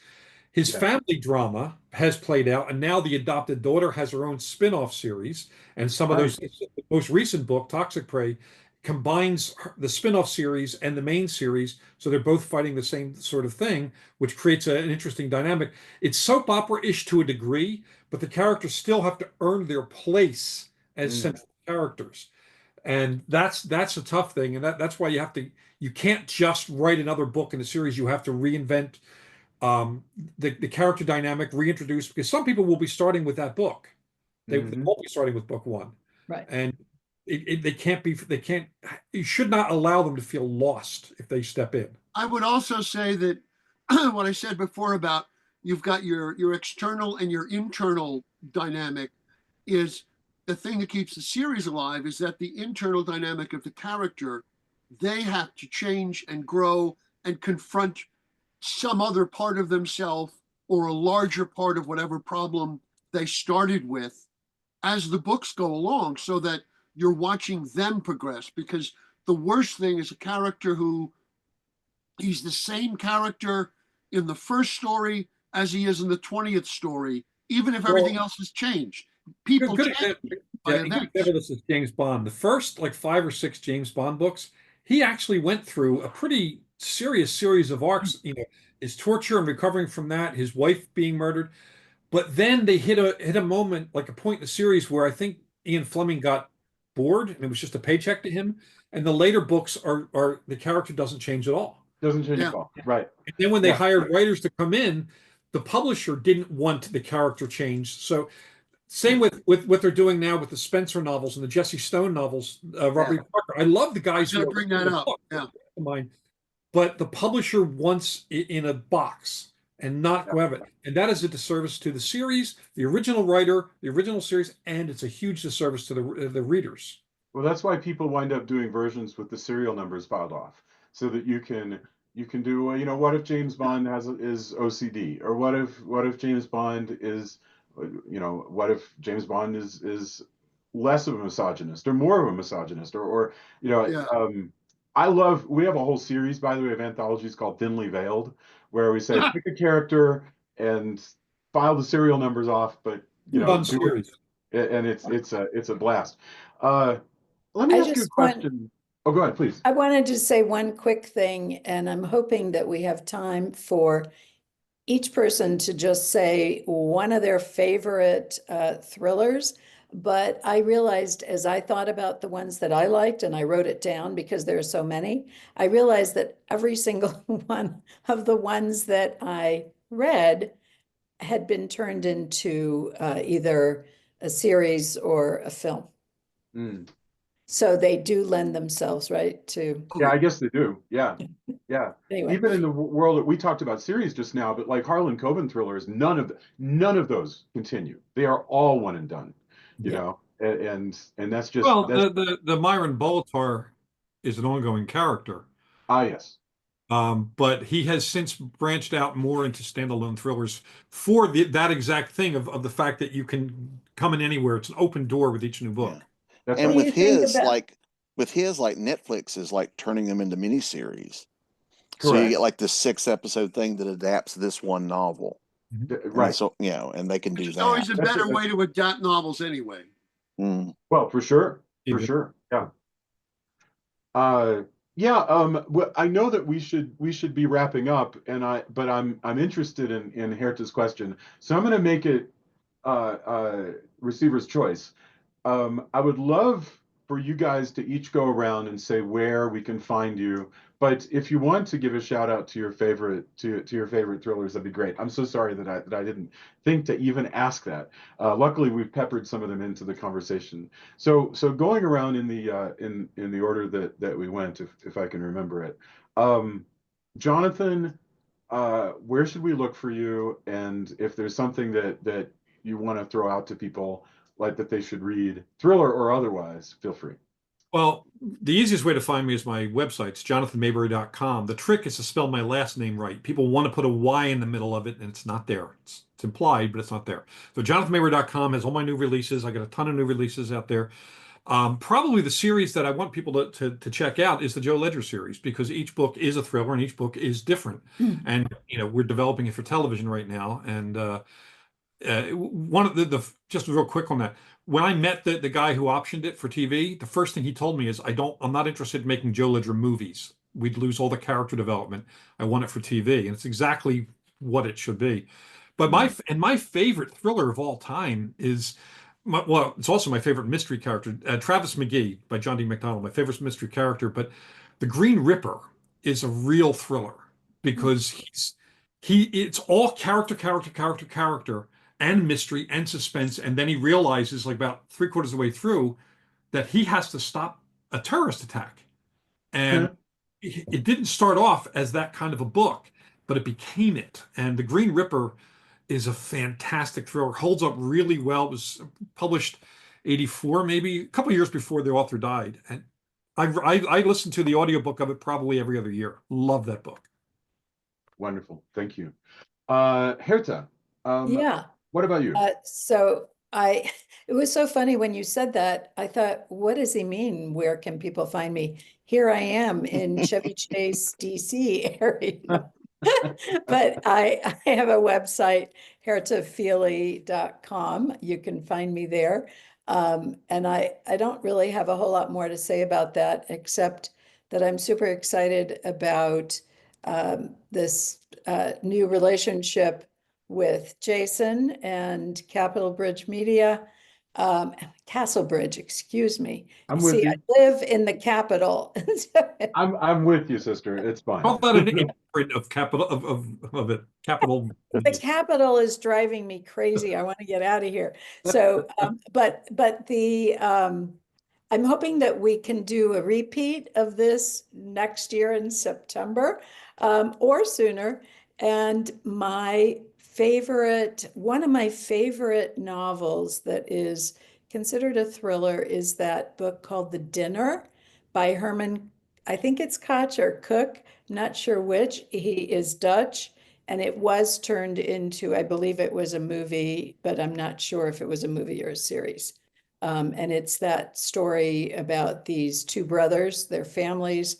His family drama has played out, and now the adopted daughter has her own spin-off series. And some of those, the most recent book, Toxic Prey, combines the spin-off series and the main series, so they're both fighting the same sort of thing, which creates an interesting dynamic. It's soap opera-ish to a degree, but the characters still have to earn their place as central characters. And that's a tough thing, and that's why you can't just write another book in a series. You have to reinvent the character dynamic, reintroduce, because some people will be starting with that book. They won't be starting with book one. Right. And they can't, you should not allow them to feel lost if they step in. I would also say that what I said before about you've got your external and your internal dynamic is the thing that keeps the series alive, is that the internal dynamic of the character, they have to change and grow and confront some other part of themselves or a larger part of whatever problem they started with as the books go along, so that you're watching them progress. Because the worst thing is a character who he's the same character in the first story as he is in the 20th story, even if everything else has changed. People good change. example, this is James Bond. The first like 5 or 6 James Bond books, he actually went through a pretty serious series of arcs, his torture and recovering from that, his wife being murdered. But then they hit a moment, like a point in the series where I think Ian Fleming got bored and it was just a paycheck to him. And the later books are the character doesn't change at all. Doesn't change at all. Right. And then when they hired writers to come in, the publisher didn't want the character changed. So same with what they're doing now with the Spencer novels and the Jesse Stone novels, Robert E. Parker. I love the guys who bring that up. Mine, but the publisher wants it in a box and not grab it. And that is a disservice to the series, the original writer, the original series, and it's a huge disservice to the readers. Well, that's why people wind up doing versions with the serial numbers filed off, so that you can do, what if James Bond is OCD, or what if James Bond is, what if James Bond is less of a misogynist or more of a misogynist, we have a whole series, by the way, of anthologies called Thinly Veiled, where we say pick a character and file the serial numbers off, but series. And it's a blast. Let me ask you a question. Oh, go ahead, please. I wanted to say one quick thing, and I'm hoping that we have time for each person to just say one of their favorite thrillers. But I realized as I thought about the ones that I liked, and I wrote it down because there are so many, I realized that every single one of the ones that I read had been turned into either a series or a film. So they do lend themselves, right, to... Yeah, I guess they do. Yeah. Anyway. Even in the world that we talked about series just now, but like Harlan Coben thrillers, none of those continue. They are all one and done. You know, and that's just the Myron Bolitar is an ongoing character. Yes. But he has since branched out more into standalone thrillers for that exact thing of the fact that you can come in anywhere. It's an open door with each new book. Yeah. And with his Netflix is like turning them into miniseries. So you get like this 6-episode thing that adapts this one novel. Right. So, and they can do that. It's always a better way to adapt novels anyway. Well, for sure. For sure. Yeah. Well, I know that we should be wrapping up, but I'm interested in Herta's question. So I'm going to make it receiver's choice. I would love for you guys to each go around and say where we can find you. But if you want to give a shout out to your favorite thrillers, that'd be great. I'm so sorry that I didn't think to even ask that. Luckily, we've peppered some of them into the conversation. So going around in the order that we went, if I can remember it. Jonathan, where should we look for you? And if there's something that you want to throw out to people, like that they should read, thriller or otherwise, feel free. Well, the easiest way to find me is my website. It's jonathanmaberry.com. The trick is to spell my last name right. People want to put a Y in the middle of it, and it's not there. It's implied, but it's not there. So jonathanmaberry.com has all my new releases. I got a ton of new releases out there. Probably the series that I want people to check out is the Joe Ledger series, because each book is a thriller and each book is different. And we're developing it for television right now. And one of the just real quick on that, when I met the guy who optioned it for TV, the first thing he told me is, I'm not interested in making Joe Ledger movies. We'd lose all the character development. I want it for TV, and it's exactly what it should be. But my favorite thriller of all time is, well, it's also my favorite mystery character, Travis McGee by John D. McDonald, my favorite mystery character. But the Green Ripper is a real thriller, because it's all character, and mystery and suspense. And then he realizes, like about 3/4 of the way through, that he has to stop a terrorist attack. And it didn't start off as that kind of a book, but it became it. And The Green Ripper is a fantastic thriller, holds up really well. It was published 84, maybe a couple of years before the author died. And I listened to the audiobook of it probably every other year. Love that book. Wonderful. Thank you. Herta, Yeah. what about you? It was so funny when you said that. I thought, what does he mean? Where can people find me? Here I am in Chevy Chase, DC area. But I have a website, hertafeely.com. You can find me there. And I don't really have a whole lot more to say about that, except that I'm super excited about this new relationship with Jason and Capital Bridge Media, Castlebridge, excuse me. I'm with you. I live in the capital. I'm with you, sister. It's fine. How about an imprint of capital of it? Capital. The capital is driving me crazy. I want to get out of here. So, but I'm hoping that we can do a repeat of this next year in September, or sooner. And one of my favorite novels that is considered a thriller is that book called The Dinner by Herman, I think it's Koch or Cook, not sure which. He is Dutch, and it was turned into, I believe it was a movie, but I'm not sure if it was a movie or a series. And it's that story about these two brothers, their families.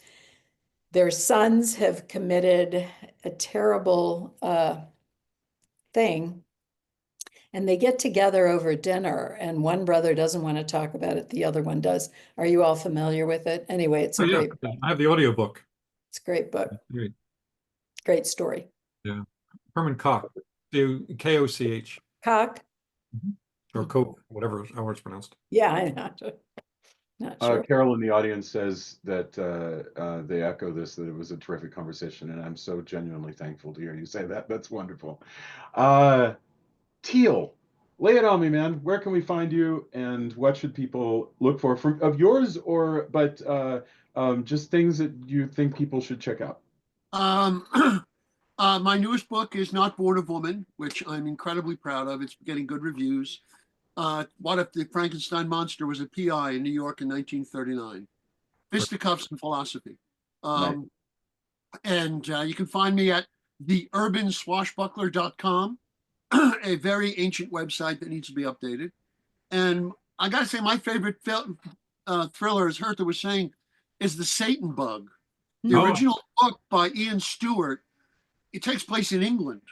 Their sons have committed a terrible thing, and they get together over dinner, and one brother doesn't want to talk about it, the other one does. Are you all familiar with it? Anyway, it's a great book. I have the audiobook. It's a great book. Great. Great story. Yeah. Herman Koch, Koch. Koch. Or Koch, whatever, however it's pronounced. Yeah, I'm not sure. Carol in the audience says that they echo this, that it was a terrific conversation, and I'm so genuinely thankful to hear you say that. That's wonderful. Teel, lay it on me, man. Where can we find you, and what should people look for from of yours, but just things that you think people should check out? My newest book is Not Born of Woman, which I'm incredibly proud of. It's getting good reviews. What if the Frankenstein monster was a PI in New York in 1939? Fisticuffs and philosophy. Nice. And you can find me at theurbanswashbuckler.com, a very ancient website that needs to be updated. And I got to say, my favorite thriller, as Herta was saying, is The Satan Bug. The original book by Ian Stewart. It takes place in England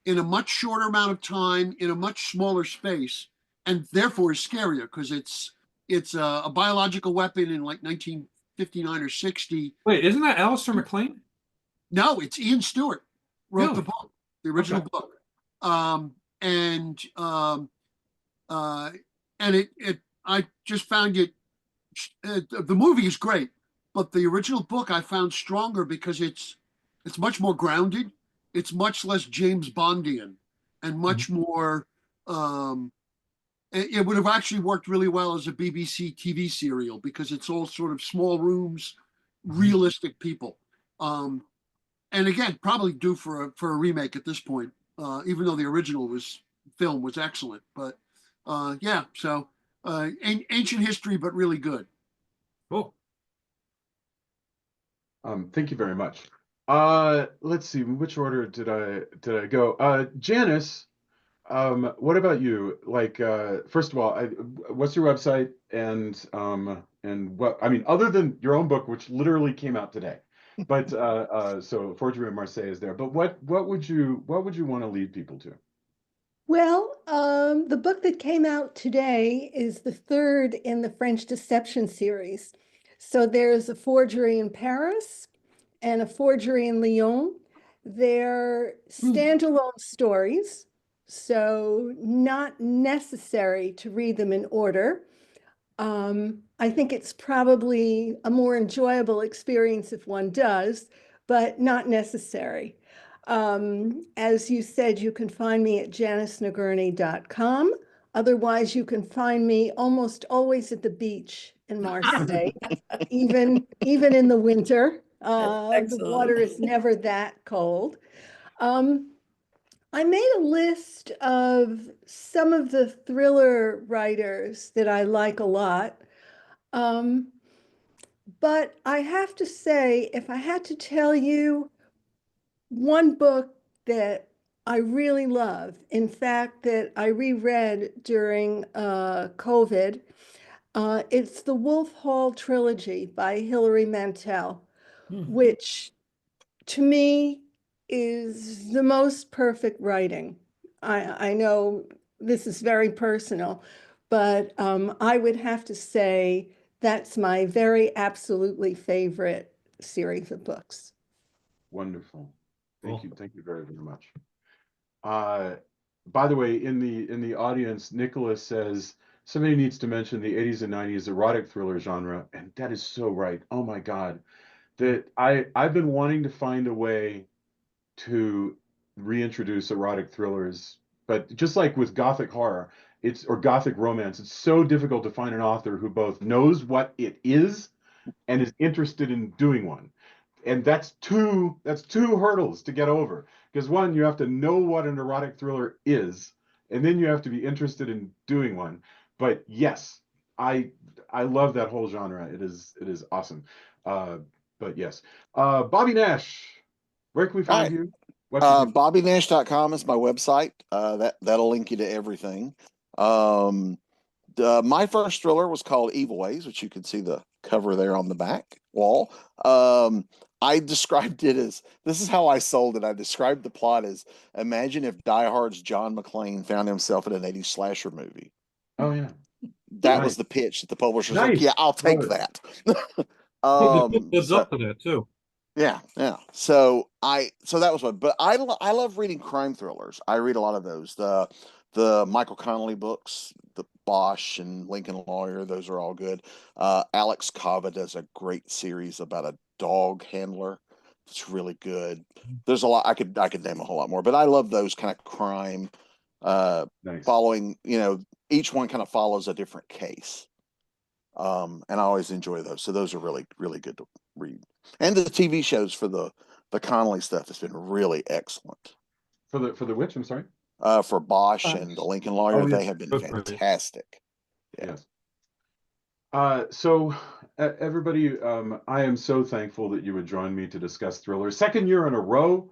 in a much shorter amount of time, in a much smaller space, and therefore is scarier because it's a biological weapon in like 1959 or 60. Wait, isn't that Alistair MacLean? No, it's Ian Stewart wrote the book, the original book. I just found it. The movie is great, but the original book I found stronger because it's much more grounded. It's much less James Bondian and much more. It would have actually worked really well as a BBC TV serial because it's all sort of small rooms, realistic people. And and again, probably due for a remake at this point, even though the original film was excellent. But yeah, so ancient history, but really good. Cool. Thank you very much. Let's see, which order did I go? Janice, what about you? Like, first of all, what's your website, and what, I mean, other than your own book, which literally came out today, but so Forgery in Marseille is there, but what would you want to lead people to? Well, the book that came out today is the third in the French Deception series. So there's a forgery in Paris and a forgery in Lyon. They're standalone stories, so not necessary to read them in order. I think it's probably a more enjoyable experience if one does, but not necessary. As you said, you can find me at janicenagourney.com. Otherwise, you can find me almost always at the beach in Marseille, even in the winter. The water is never that cold. I made a list of some of the thriller writers that I like a lot. But I have to say, if I had to tell you one book that I really love, in fact, that I reread during COVID, it's the Wolf Hall trilogy by Hilary Mantel, which to me is the most perfect writing. I know this is very personal, but I would have to say that's my very absolutely favorite series of books. Wonderful. Thank you very, very much. By the way, in the audience, Nicholas says somebody needs to mention the 80s and 90s erotic thriller genre, and that is so right. Oh my God. That I've been wanting to find a way to reintroduce erotic thrillers, but just like with Gothic horror, or Gothic romance, it's so difficult to find an author who both knows what it is and is interested in doing one. And that's two hurdles to get over. Because one, you have to know what an erotic thriller is, and then you have to be interested in doing one. But yes, I love that whole genre. It is awesome. But yes, Bobby Nash, where can we find you? BobbyNash.com is my website. That'll link you to everything. My first thriller was called Evil Ways, which you can see the cover there on the back wall. I described it as, this is how I sold it. I described the plot as, imagine if Die Hard's John McClane found himself in an 80s slasher movie. Oh yeah. That was the pitch that the publisher's like, yeah, I'll take that. Lives up to that too. Yeah. So that was one. But I love reading crime thrillers. I read a lot of those. The Michael Connelly books, the Bosch and Lincoln Lawyer, those are all good. Alex Kava does a great series about a dog handler. It's really good. There's a lot I could name a whole lot more, but I love those kind of crime following, each one kind of follows a different case. And I always enjoy those. So those are really, really good to read. And the TV shows for the Connelly stuff has been really excellent. For the which, I'm sorry? For Bosch and the Lincoln Lawyer, they have been fantastic. Yeah. Yes. So everybody, I am so thankful that you would join me to discuss thrillers. Second year in a row.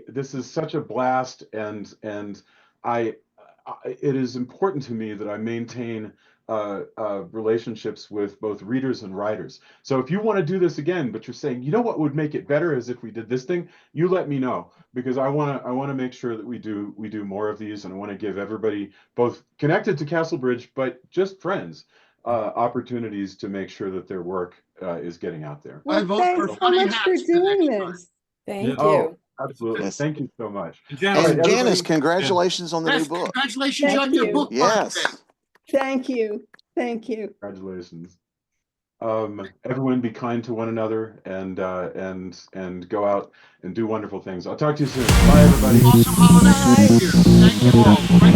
This is such a blast, and it is important to me that I maintain relationships with both readers and writers. So if you want to do this again, but you're saying, what would make it better is if we did this thing, you let me know, because I want to make sure that we do more of these, and I want to give everybody, both connected to Castlebridge but just friends, opportunities to make sure that their work is getting out there. Well, thanks so much for doing this. Thank you. Absolutely. Yes. Thank you so much. Janice, congratulations on the new book. Congratulations on your book. Yes. Thank you. Congratulations. Everyone be kind to one another, and go out and do wonderful things. I'll talk to you soon. Bye, everybody. Awesome holiday. Thank you all.